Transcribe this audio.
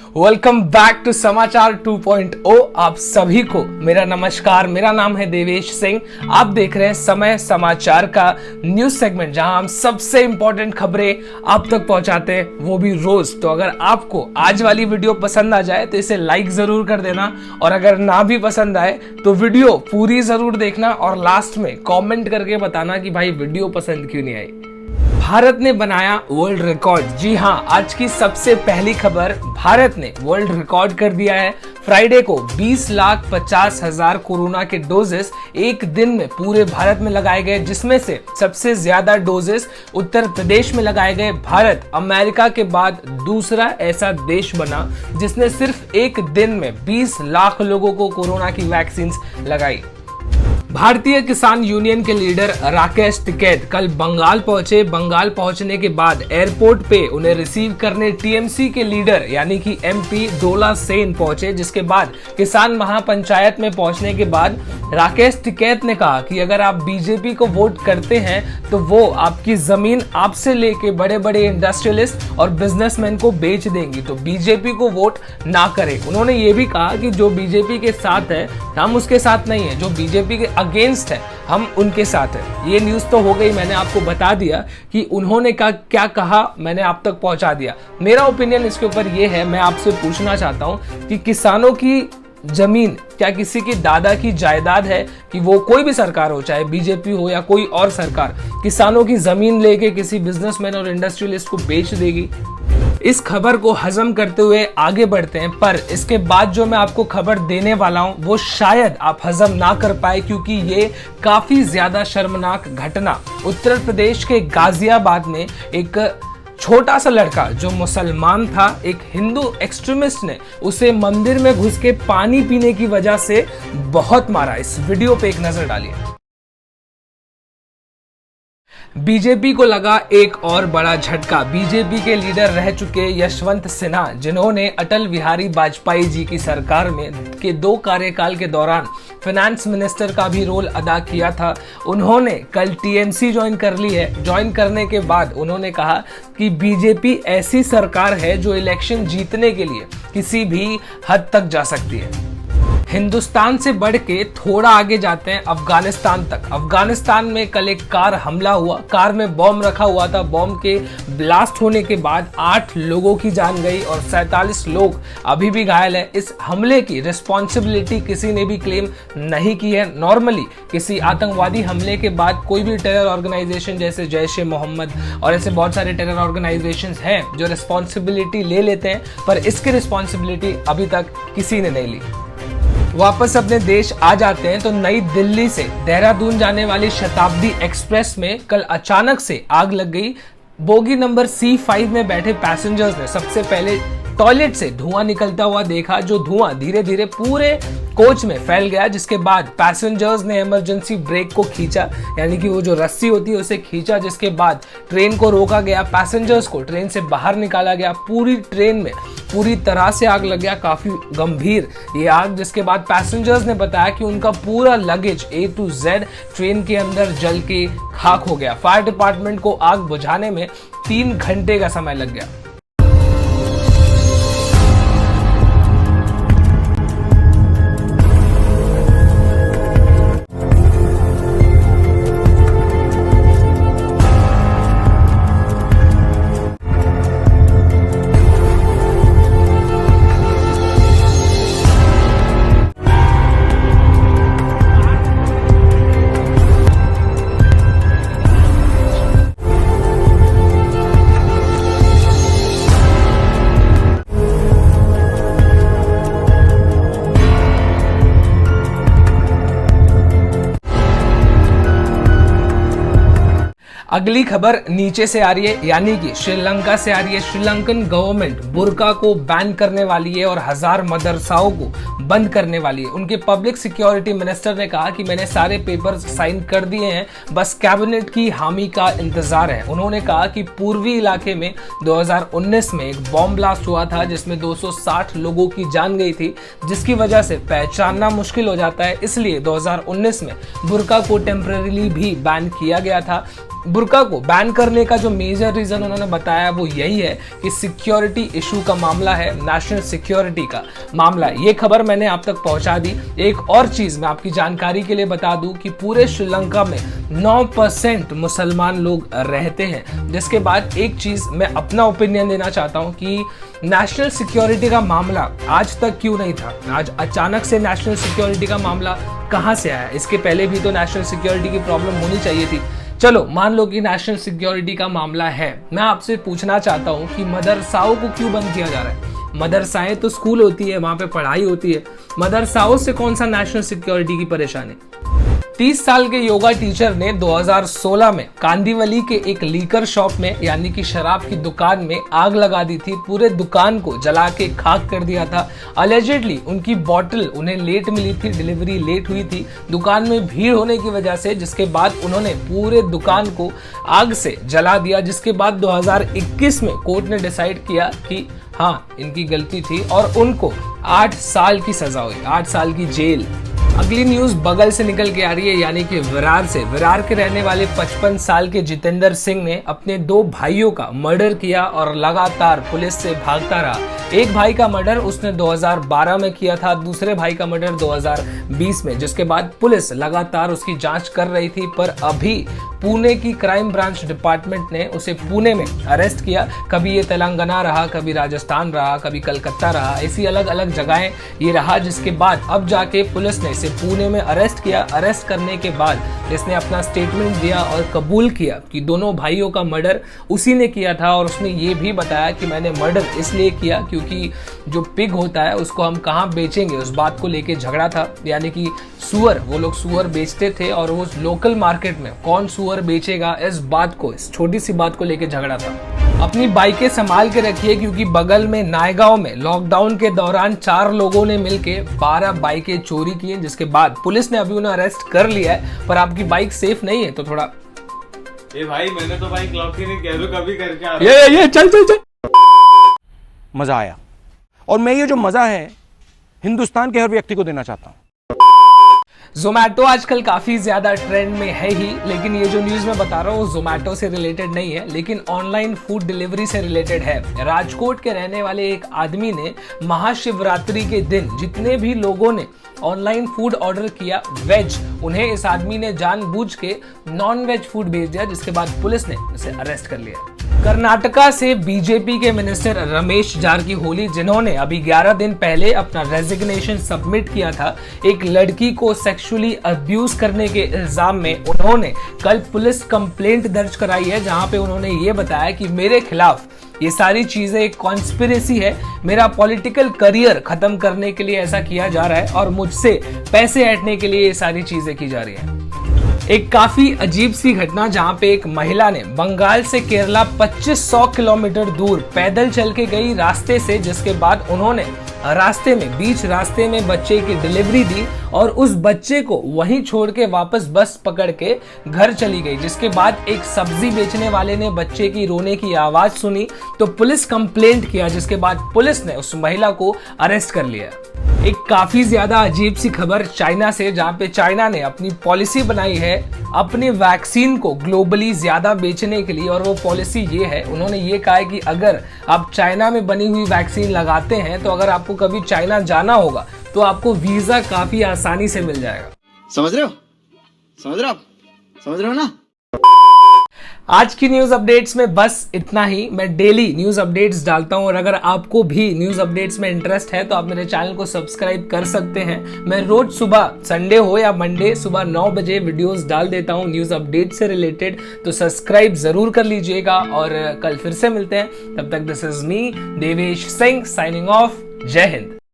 Welcome back to समाचार 2.0। आप सभी को मेरा नमस्कार। मेरा नाम है देवेश सिंह। आप देख रहे हैं समय समाचार का न्यूज सेगमेंट, जहां हम सबसे इंपॉर्टेंट खबरें आप तक पहुंचाते हैं, वो भी रोज। तो अगर आपको आज वाली वीडियो पसंद आ जाए तो इसे लाइक जरूर कर देना, और अगर ना भी पसंद आए तो वीडियो पूरी जरूर देखना और लास्ट में कमेंट करके बताना कि भाई वीडियो पसंद क्यों नहीं आई। भारत ने बनाया वर्ल्ड रिकॉर्ड। जी हां, आज की सबसे पहली खबर, भारत ने वर्ल्ड रिकॉर्ड कर दिया है। फ्राइडे को 20,50,000 कोरोना के डोजेस एक दिन में पूरे भारत में लगाए गए, जिसमें से सबसे ज्यादा डोजेस उत्तर प्रदेश में लगाए गए। भारत अमेरिका के बाद दूसरा ऐसा देश बना जिसने सिर्फ एक दिन में 20 लाख लोगों को कोरोना की वैक्सीन लगाई। भारतीय किसान यूनियन के लीडर राकेश टिकैत कल बंगाल पहुंचे। बंगाल पहुंचने के बाद एयरपोर्ट पे उन्हें रिसीव करने टीएमसी के लीडर यानी कि एमपी डोला सेन पहुंचे, जिसके बाद किसान महापंचायत में पहुंचने के बाद राकेश टिकैत ने कहा कि अगर आप बीजेपी को वोट करते हैं तो वो आपकी जमीन आपसे लेके बड़े बड़े इंडस्ट्रियलिस्ट और बिजनेसमैन को बेच देंगी, तो बीजेपी को वोट ना करें। उन्होंने ये भी कहा कि जो बीजेपी के साथ है हम उसके साथ नहीं है, जो बीजेपी के अगेंस्ट है हम उनके साथ है। ये न्यूज तो हो गई, मैंने आपको बता दिया कि उन्होंने क्या कहा, मैंने आप तक पहुंचा दिया। मेरा ओपिनियन इसके ऊपर ये है, मैं आपसे पूछना चाहता हूं कि किसानों की जमीन क्या किसी की दादा की जायदाद है कि वो कोई भी सरकार हो, चाहे बीजेपी हो या कोई और सरकार, किसानों की जमीन लेके किसी बिजनेसमैन और इंडस्ट्रियलिस्ट को बेच देगी? इस खबर को हजम करते हुए आगे बढ़ते हैं, पर इसके बाद जो मैं आपको खबर देने वाला हूं वो शायद आप हजम ना कर पाए, क्योंकि ये काफी ज्यादा शर्मनाक घटना उत्तर प्रदेश के गाजियाबाद में एक छोटा सा लड़का जो मुसलमान था, एक हिंदू एक्सट्रीमिस्ट ने उसे मंदिर में घुस के पानी पीने की वजह से बहुत मारा। इस वीडियो पे एक नजर डालिए। बीजेपी को लगा एक और बड़ा झटका। बीजेपी के लीडर रह चुके यशवंत सिन्हा, जिन्होंने अटल बिहारी वाजपेयी जी की सरकार में के 2 कार्यकाल के दौरान फाइनेंस मिनिस्टर का भी रोल अदा किया था, उन्होंने कल टीएमसी ज्वाइन कर ली है। ज्वाइन करने के बाद उन्होंने कहा कि बीजेपी ऐसी सरकार है जो इलेक्शन जीतने के लिए किसी भी हद तक जा सकती है। हिंदुस्तान से बढ़ के थोड़ा आगे जाते हैं अफगानिस्तान तक। अफगानिस्तान में कल एक कार हमला हुआ, कार में बॉम्ब रखा हुआ था। बॉम्ब के ब्लास्ट होने के बाद 8 लोगों की जान गई और 47 लोग अभी भी घायल हैं। इस हमले की रिस्पॉन्सिबिलिटी किसी ने भी क्लेम नहीं की है। नॉर्मली किसी आतंकवादी हमले के बाद कोई भी टेरर ऑर्गेनाइजेशन जैसे जैश ए मोहम्मद और ऐसे बहुत सारे टेरर ऑर्गेनाइजेशन हैं जो रिस्पॉन्सिबिलिटी ले लेते हैं, पर इसकी रिस्पॉन्सिबिलिटी अभी तक किसी ने नहीं ली। वापस अपने देश आ जाते हैं तो नई दिल्ली से देहरादून जाने वाली शताब्दी एक्सप्रेस में कल अचानक से आग लग गई। बोगी नंबर C5 में बैठे पैसेंजर्स ने सबसे पहले टॉयलेट से धुआं निकलता हुआ देखा, जो धुआं धीरे धीरे पूरे कोच में फैल गया, जिसके बाद पैसेंजर्स ने इमरजेंसी ब्रेक को खींचा, यानी कि वो जो रस्सी होती है उसे खींचा, जिसके बाद ट्रेन को रोका गया, पैसेंजर्स को ट्रेन से बाहर निकाला गया। पूरी ट्रेन में पूरी तरह से आग लग गया, काफी गंभीर ये आग, जिसके बाद पैसेंजर्स ने बताया कि उनका पूरा luggage A to Z train के अंदर जल के खाक हो गया। फायर डिपार्टमेंट को आग बुझाने में 3 घंटे का समय लग गया। अगली खबर नीचे से आ रही है, यानी कि श्रीलंका से आ रही है। श्रीलंकन गवर्नमेंट बुर्का को बैन करने वाली है और 1000 मदरसाओं को बंद करने वाली है। उनके पब्लिक सिक्योरिटी मिनिस्टर ने कहा कि मैंने सारे पेपर्स साइन कर दिए हैं, बस कैबिनेट की हामी का इंतजार है। उन्होंने कहा कि पूर्वी इलाके में 2019 में एक बॉम्ब ब्लास्ट हुआ था जिसमें 260 लोगों की जान गई थी, जिसकी वजह से पहचानना मुश्किल हो जाता है। इसलिए 2019 में बुर्का को टेम्परेरीली भी बैन किया गया था। बुर्का को बैन करने का जो मेजर रीजन उन्होंने बताया वो यही है कि सिक्योरिटी इशू का मामला है, नेशनल सिक्योरिटी का मामला। ये खबर मैंने आप तक पहुंचा दी। एक और चीज मैं आपकी जानकारी के लिए बता दूं कि पूरे श्रीलंका में 9% मुसलमान लोग रहते हैं। जिसके बाद एक चीज मैं अपना ओपिनियन देना चाहता हूं कि नेशनल सिक्योरिटी का मामला आज तक क्यों नहीं था, आज अचानक से नेशनल सिक्योरिटी का मामला कहां से आया? इसके पहले भी तो नेशनल सिक्योरिटी की प्रॉब्लम होनी चाहिए थी। चलो मान लो कि नेशनल सिक्योरिटी का मामला है, मैं आपसे पूछना चाहता हूं कि मदरसाओं को क्यों बंद किया जा रहा है? मदरसाएं तो स्कूल होती है, वहां पे पढ़ाई होती है, मदरसाओं से कौन सा नेशनल सिक्योरिटी की परेशानी? 30 साल के योगा टीचर ने 2016 में कांदीवली के एक लीकर शॉप में यानी कि शराब की दुकान में आग लगा दी थी, पूरे दुकान को जला के खाक कर दिया था। अलेजेडली उनकी बॉटल उन्हें लेट मिली थी, डिलीवरी लेट हुई थी दुकान में भीड़ होने की वजह से, जिसके बाद उन्होंने पूरे दुकान को आग से जला दिया। जिसके बाद 2021 में कोर्ट ने डिसाइड किया कि हाँ इनकी गलती थी और उनको 8 साल की सजा हुई, 8 साल की जेल। अगली न्यूज बगल से निकल के आ रही है यानी कि विरार से। विरार के रहने वाले 55 साल के जितेंद्र सिंह ने अपने 2 भाइयों का मर्डर किया और लगातार पुलिस से भागता रहा। एक भाई का मर्डर उसने 2012 में किया था, दूसरे भाई का मर्डर 2020 में, जिसके बाद पुलिस लगातार उसकी जांच कर रही थी। पर अभी पुणे की क्राइम ब्रांच डिपार्टमेंट ने उसे पुणे में अरेस्ट किया। कभी ये तेलंगाना रहा, कभी राजस्थान रहा, कभी कलकत्ता रहा, ऐसी अलग अलग जगहें ये रहा। जिसके बाद अब जाके पुलिस ने इसे पुणे में अरेस्ट किया। अरेस्ट करने के बाद इसने अपना स्टेटमेंट दिया और कबूल किया कि दोनों भाइयों का मर्डर उसी ने किया था। और उसने ये भी बताया कि मैंने मर्डर इसलिए किया क्योंकि जो पिग होता है उसको हम कहाँ बेचेंगे, उस बात को लेके झगड़ा था। यानी कि सुअर, वो लोग सुअर बेचते थे और वो लोकल मार्केट में कौन सुअर बेचेगा, इस बात को, इस छोटी सी बात को लेके झगड़ा था। अपनी बाइकें संभाल के रखिए क्योंकि बगल में नायगांव में लॉकडाउन के दौरान 4 लोगों ने मिलके 12 बाइकें चोरी की हैं। जिसके बाद पुलिस ने अभी उन्हें अरेस्ट कर लिया है। पर आपकी बाइक सेफ नहीं है तो थोड़ा ये भाई मैंने तो बाइक लॉक ही नहीं किया, तो कभी करके आ रहा ये चल मजा आया। और मैं ये जो मजा है हिंदुस्तान के हर व्यक्ति को देना चाहता हूं। जोमैटो आजकल काफी ज्यादा ट्रेंड में है ही, लेकिन ये जो न्यूज मैं बता रहा हूँ वो जोमैटो से रिलेटेड नहीं है, लेकिन ऑनलाइन फूड डिलीवरी से रिलेटेड है। राजकोट के रहने वाले एक आदमी ने महाशिवरात्रि के दिन जितने भी लोगों ने ऑनलाइन फूड ऑर्डर किया वेज, उन्हें इस आदमी ने जानबूझ के नॉन वेज फूड भेज दिया। जिसके बाद पुलिस ने इसे अरेस्ट कर लिया। कर्नाटका से बीजेपी के मिनिस्टर रमेश जारकीहोली, जिन्होंने अभी 11 दिन पहले अपना रेजिग्नेशन सबमिट किया था, एक लड़की को सेक्सुअली अब्यूज करने के इल्जाम में उन्होंने कल पुलिस कंप्लेंट दर्ज कराई है, जहां पे उन्होंने ये बताया कि मेरे खिलाफ ये सारी चीजें एक कॉन्स्पिरेसी है, मेरा पॉलिटिकल करियर खत्म करने के लिए ऐसा किया जा रहा है और मुझसे पैसे ऐंठने के लिए ये सारी चीजें की जा रही हैं। एक काफी अजीब सी घटना जहां पे एक महिला ने बंगाल से केरला 2500 किलोमीटर दूर पैदल चल के गई रास्ते से, जिसके बाद उन्होंने रास्ते में, बीच रास्ते में बच्चे की डिलीवरी दी और उस बच्चे को वहीं छोड़ के वापस बस पकड़ के घर चली गई। जिसके बाद एक सब्जी बेचने वाले ने बच्चे की रोने की आवाज सुनी तो पुलिस कंप्लेंट किया, जिसके बाद पुलिस ने उस महिला को अरेस्ट कर लिया। एक काफी ज्यादा अजीब सी खबर चाइना से, जहां पे चाइना ने अपनी पॉलिसी बनाई है अपने वैक्सीन को ग्लोबली ज्यादा बेचने के लिए। और वो पॉलिसी ये है, उन्होंने ये कहा है कि अगर आप चाइना में बनी हुई वैक्सीन लगाते हैं तो अगर आपको कभी चाइना जाना होगा तो आपको वीजा काफी आसानी से मिल जाएगा। समझ रहे हो? समझ रहे हो आप? समझ रहे हो ना? आज की न्यूज अपडेट्स में बस इतना ही। मैं डेली न्यूज अपडेट्स डालता हूं और अगर आपको भी न्यूज अपडेट्स में इंटरेस्ट है तो आप मेरे चैनल को सब्सक्राइब कर सकते हैं। मैं रोज सुबह, संडे हो या मंडे, सुबह 9 बजे वीडियोस डाल देता हूं न्यूज अपडेट से रिलेटेड, तो सब्सक्राइब जरूर कर लीजिएगा। और कल फिर से मिलते हैं, तब तक this is me Devesh Singh signing off. जय हिंद।